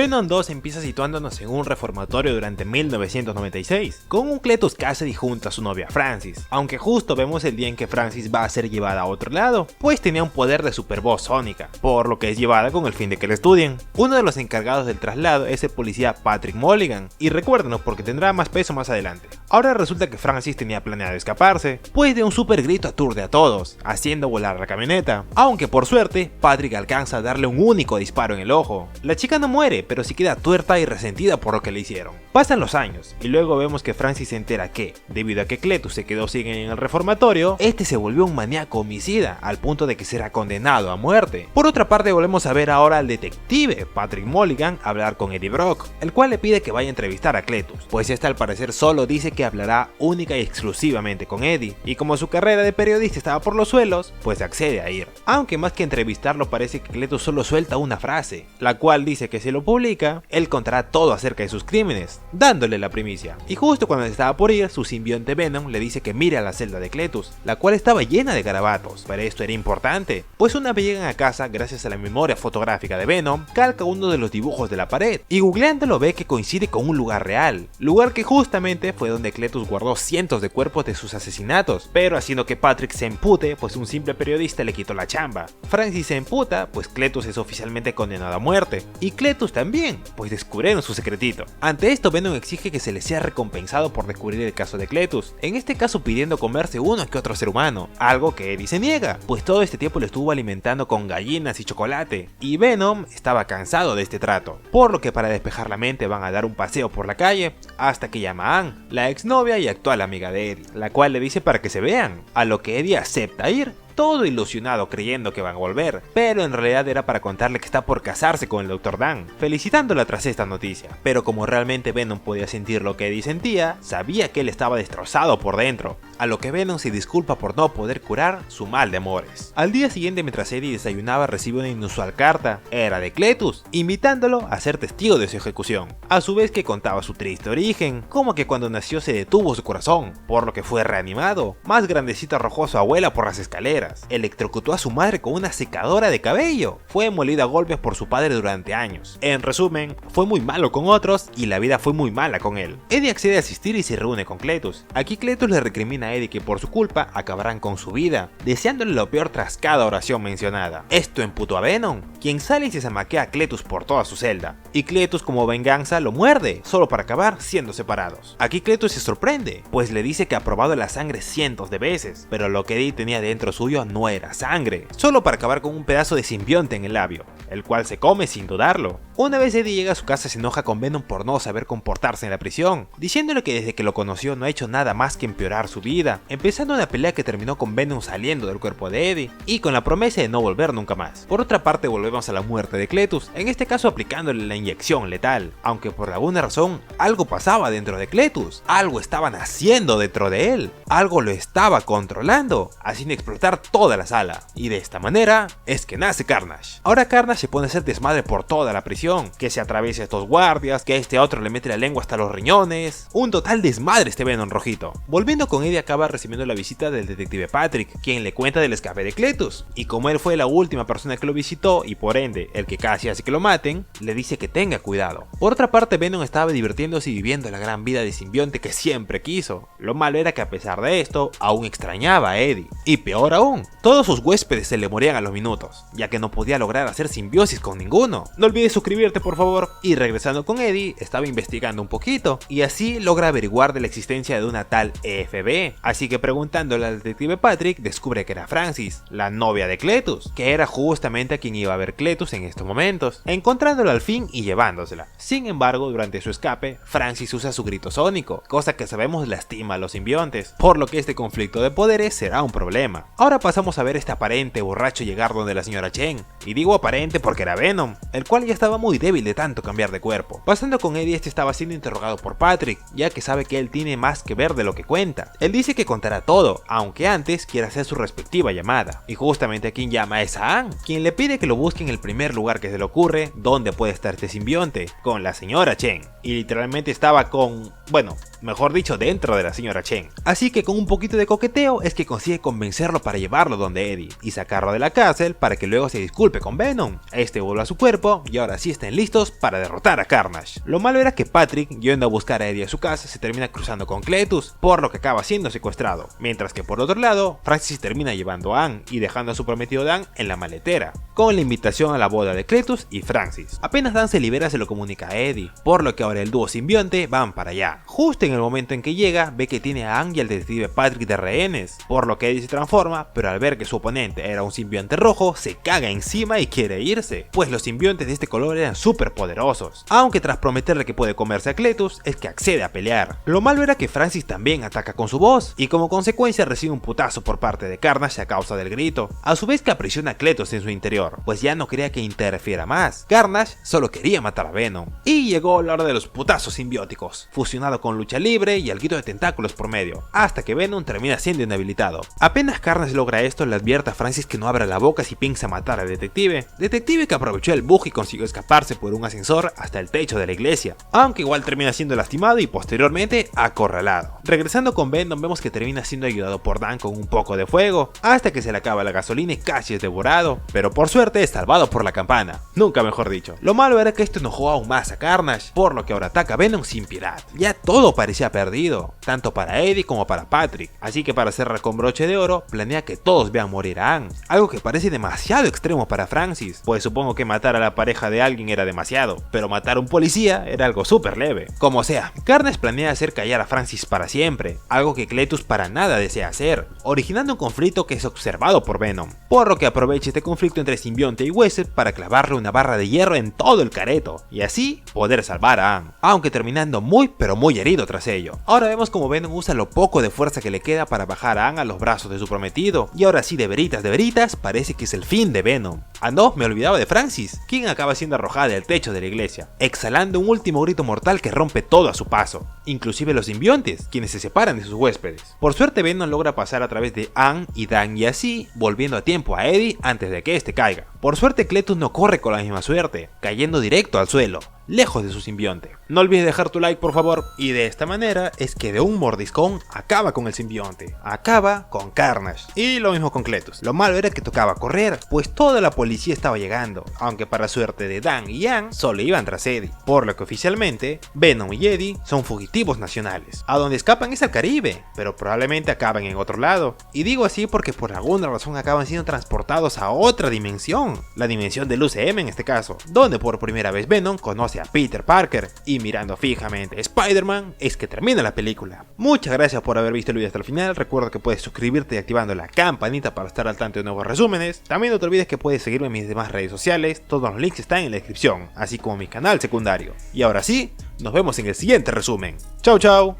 Venom 2 empieza situándonos en un reformatorio durante 1996, con un Cletus Kasady junto a su novia Francis, aunque justo vemos el día en que Francis va a ser llevada a otro lado, pues tenía un poder de super voz sónica, por lo que es llevada con el fin de que la estudien. Uno de los encargados del traslado es el policía Patrick Mulligan, y recuérdenos porque tendrá más peso más adelante. Ahora resulta que Francis tenía planeado escaparse, pues de un super grito aturde a todos, haciendo volar la camioneta, aunque por suerte Patrick alcanza a darle un único disparo en el ojo. La chica no muere, pero sí queda tuerta y resentida por lo que le hicieron. Pasan los años, y luego vemos que Francis se entera que, debido a que Cletus se quedó sin en el reformatorio, este se volvió un maníaco homicida, al punto de que será condenado a muerte. Por otra parte, volvemos a ver ahora al detective Patrick Mulligan hablar con Eddie Brock, el cual le pide que vaya a entrevistar a Cletus, pues este al parecer solo dice que hablará única y exclusivamente con Eddie, y como su carrera de periodista estaba por los suelos, pues accede a ir. Aunque más que entrevistarlo parece que Cletus solo suelta una frase, la cual dice que si lo publica, él contará todo acerca de sus crímenes, dándole la primicia. Y justo cuando estaba por ir, su simbionte Venom le dice que mire a la celda de Cletus, la cual estaba llena de garabatos, pero esto era importante, pues una vez llegan a casa, gracias a la memoria fotográfica de Venom, calca uno de los dibujos de la pared, y googleándolo ve que coincide con un lugar real, lugar que justamente fue donde Cletus guardó cientos de cuerpos de sus asesinatos, pero haciendo que Patrick se empute, pues un simple periodista le quitó la chamba. Francis se emputa, pues Cletus es oficialmente condenado a muerte, y Cletus también, pues descubrieron su secretito. Ante esto, Venom exige que se le sea recompensado por descubrir el caso de Cletus, en este caso pidiendo comerse uno que otro ser humano, algo que Eddie se niega, pues todo este tiempo lo estuvo alimentando con gallinas y chocolate, y Venom estaba cansado de este trato, por lo que para despejar la mente van a dar un paseo por la calle, hasta que llama a Anne, la exnovia y actual amiga de Eddie, la cual le dice para que se vean, a lo que Eddie acepta ir, todo ilusionado creyendo que van a volver, pero en realidad era para contarle que está por casarse con el Dr. Dan, felicitándola tras esta noticia. Pero como realmente Venom podía sentir lo que Eddie sentía, sabía que él estaba destrozado por dentro, a lo que Venom se disculpa por no poder curar su mal de amores. Al día siguiente, mientras Eddie desayunaba, recibe una inusual carta, era de Cletus, invitándolo a ser testigo de su ejecución, a su vez que contaba su triste origen, como que cuando nació se detuvo su corazón, por lo que fue reanimado, más grandecito arrojó a su abuela por las escaleras, electrocutó a su madre con una secadora de cabello, fue molido a golpes por su padre durante años. En resumen, fue muy malo con otros y la vida fue muy mala con él. Eddie accede a asistir y se reúne con Cletus. Aquí Cletus le recrimina a Eddie que por su culpa acabarán con su vida, deseándole lo peor tras cada oración mencionada. Esto emputó a Venom, quien sale y se zamaquea a Cletus por toda su celda, y Cletus como venganza lo muerde, solo para acabar siendo separados. Aquí Cletus se sorprende, pues le dice que ha probado la sangre cientos de veces, pero lo que Eddie tenía dentro suyo no era sangre, solo para acabar con un pedazo de simbionte en el labio, el cual se come sin dudarlo. Una vez Eddie llega a su casa, se enoja con Venom por no saber comportarse en la prisión, diciéndole que desde que lo conoció no ha hecho nada más que empeorar su vida, empezando una pelea que terminó con Venom saliendo del cuerpo de Eddie, y con la promesa de no volver nunca más. Por otra parte, volvemos a la muerte de Cletus, en este caso aplicándole la inyección letal, aunque por alguna razón algo pasaba dentro de Cletus, algo estaban haciendo dentro de él, algo lo estaba controlando, haciendo explotar toda la sala, y de esta manera es que nace Carnage. Ahora Carnage se pone a hacer desmadre por toda la prisión, que se atraviesa a estos guardias, que este otro le mete la lengua hasta los riñones, un total desmadre este Venom rojito. Volviendo con Eddie, acaba recibiendo la visita del detective Patrick, quien le cuenta del escape de Cletus, y como él fue la última persona que lo visitó y por ende el que casi hace que lo maten, le dice que tenga cuidado. Por otra parte, Venom estaba divirtiéndose y viviendo la gran vida de simbionte que siempre quiso. Lo malo era que a pesar de esto, aún extrañaba a Eddie, y peor aún, todos sus huéspedes se le morían a los minutos, ya que no podía lograr hacer simbiosis con ninguno. No olvides suscribirte por favor. Y regresando con Eddie, estaba investigando un poquito, y así logra averiguar de la existencia de una tal EFB, así que preguntándole al detective Patrick, descubre que era Francis, la novia de Cletus, que era justamente a quien iba a ver Cletus en estos momentos, encontrándola al fin y llevándosela. Sin embargo, durante su escape, Francis usa su grito sónico, cosa que sabemos lastima a los simbiontes, por lo que este conflicto de poderes será un problema. Ahora pasamos a ver este aparente borracho llegar donde la señora Chen, y digo aparente porque era Venom, el cual ya estaba muy débil de tanto cambiar de cuerpo. Pasando con Eddie, este estaba siendo interrogado por Patrick, ya que sabe que él tiene más que ver de lo que cuenta. Él dice que contará todo, aunque antes quiere hacer su respectiva llamada, y justamente a quien llama es a Anne, quien le pide que lo busque en el primer lugar que se le ocurre donde puede estar este simbionte, con la señora Chen, y literalmente estaba con bueno, mejor dicho dentro de la señora Chen. Así que con un poquito de coqueteo es que consigue convencerlo para llevarlo donde Eddie y sacarlo de la cárcel para que luego se disculpe con Venom. Este vuelve a su cuerpo y ahora sí estén listos para derrotar a Carnage. Lo malo era que Patrick, yendo a buscar a Eddie a su casa, se termina cruzando con Cletus, por lo que acaba siendo secuestrado, mientras que por otro lado, Francis termina llevando a Anne y dejando a su prometido Dan en la maletera, con la invitación a la boda de Cletus y Francis. Apenas Dan se libera se lo comunica a Eddie, por lo que ahora el dúo simbionte van para allá. Justo en el momento en que llega, ve que tiene a Anne y al detective Patrick de rehenes, por lo que Eddie se transforma, pero al ver que su oponente era un simbionte rojo, se caga encima y quiere irse, pues los simbiontes de este color eran súper poderosos, aunque tras prometerle que puede comerse a Cletus, es que accede a pelear. Lo malo era que Francis también ataca con su voz, y como consecuencia recibe un putazo por parte de Carnage a causa del grito, a su vez que aprisiona a Cletus en su interior, pues ya no quería que interfiera más. Carnage solo quería matar a Venom, y llegó la hora de los putazos simbióticos, fusionado con lucha libre y alguito de tentáculos por medio, hasta que Venom termina siendo inhabilitado. Apenas Carnage logra esto, le advierte a Francis que no abra la boca si piensa matar al detective que aprovechó el bug y consiguió escaparse por un ascensor hasta el techo de la iglesia, aunque igual termina siendo lastimado y posteriormente acorralado. Regresando con Venom vemos que termina siendo ayudado por Dan con un poco de fuego, hasta que se le acaba la gasolina y casi es devorado, pero por suerte es salvado por la campana, nunca mejor dicho. Lo malo era que esto enojó aún más a Carnage, por lo que ahora ataca a Venom sin piedad. Ya todo parecía perdido, tanto para Eddie como para Patrick, así que para cerrar con broche de oro, planea que todos vean morir a Anne, algo que parece demasiado extremo para Francis, pues supongo que matar a la pareja de alguien era demasiado, pero matar a un policía era algo súper leve. Como sea, Carnage planea hacer callar a Francis para siempre, algo que Cletus para nada desea hacer, originando un conflicto que es observado por Venom, por lo que aprovecha este conflicto entre simbionte y Wesker para clavarle una barra de hierro en todo el careto, y así poder salvar a Anne, aunque terminando muy pero muy herido tras ello. Ahora vemos como Venom usa lo poco de fuerza que le queda para bajar a Anne a los brazos de su prometido, y ahora sí de veritas parece que es el fin de Venom. Ah no, me olvidaba de Francis, quien acaba siendo arrojada del techo de la iglesia, exhalando un último grito mortal que rompe todo a su paso, inclusive los simbiontes, quienes se separan de sus huéspedes. Por suerte Venom logra pasar a través de Anne y Dan y así, volviendo a tiempo a Eddie antes de que este caiga. Por suerte Cletus no corre con la misma suerte, cayendo directo al suelo, lejos de su simbionte. No olvides dejar tu like por favor, y de esta manera es que de un mordiscón acaba con el simbionte, acaba con Carnage, y lo mismo con Cletus. Lo malo era que tocaba correr, pues toda la policía estaba llegando, aunque para suerte de Dan y Anne solo iban tras Eddie, por lo que oficialmente Venom y Eddie son fugitivos nacionales. A donde escapan es al Caribe, pero probablemente acaben en otro lado, y digo así porque por alguna razón acaban siendo transportados a otra dimensión, la dimensión del UCM en este caso, donde por primera vez Venom conoce a Peter Parker, y mirando fijamente a Spider-Man es que termina la película. Muchas gracias por haber visto el video hasta el final, recuerda que puedes suscribirte y activando la campanita para estar al tanto de nuevos resúmenes. También no te olvides que puedes seguirme en mis demás redes sociales, todos los links están en la descripción, así como mi canal secundario. Y ahora sí, nos vemos en el siguiente resumen. Chau chau.